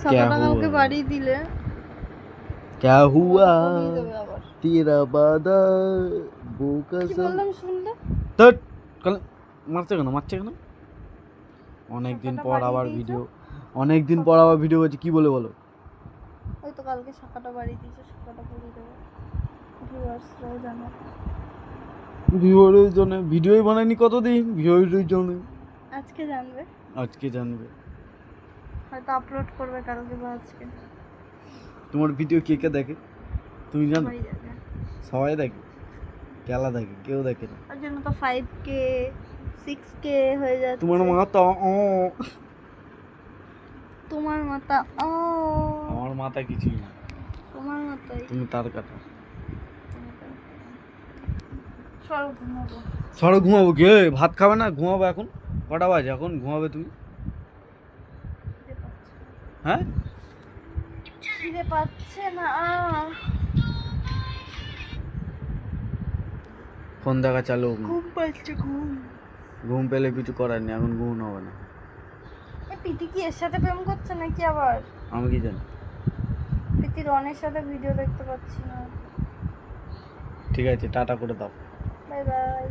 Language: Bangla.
ছাকাটা কালকে বাড়ি দিলে क्या हुआ কমিয়ে দেবে আবার। तेरा वादा वो কি कसम বললাম শুনলে? তো কাল মারছে কেন অনেকদিন শাখাটা পর বাড়িয়ে আবার দিয়েছে। ভিডিও অনেকদিন পর আবার ভিডিও করছি কি বলে বলো ওই তো কালকে শাখাটা বাড়ি দিয়েছে, শাখাটা করিয়ে দেবে। ভিউয়ার্সরাও জানে। ভিউয়ারের জন্য ভিডিওই বানাইনি কতদিন ভিউয়ারের জন্য আজকে জানবে, আজকে জানবে হয়তো আপলোড করবে কালকে বা আজকে। তোমার ভিডিও কে কে দেখে তুমি জানো সবাই জানে। সবাই দেখে কেলা দেখে কেউ দেখে না ওর জন্য তো 5K 6K হয়ে যাচ্ছে। তোমার মাথা তোমার মাথা আমার মাথা কিছুই না তোমার মাথায়। তুমি তার কাটা সরো ঘুমাবো। সরো ঘুমাবো কে ভাত খাবে না ঘুমাবো এখন কটা বাজে এখন ঘুমাবে তুমি হ্যাঁ খিদে পাচ্ছে না। ফোন দেখা চালু ঘুম পাচ্ছে, ঘুম। ঘুম পেলে কিছু করার নেই এখন ঘুম হবে না প্রীতি কি এর সাথে প্রেম করছে নাকি আবার? আমি কি জানি প্রীতি রনের সাথে ভিডিও দেখতে পাচ্ছি না। ঠিক আছে টাটা করে দাও বাই বাই।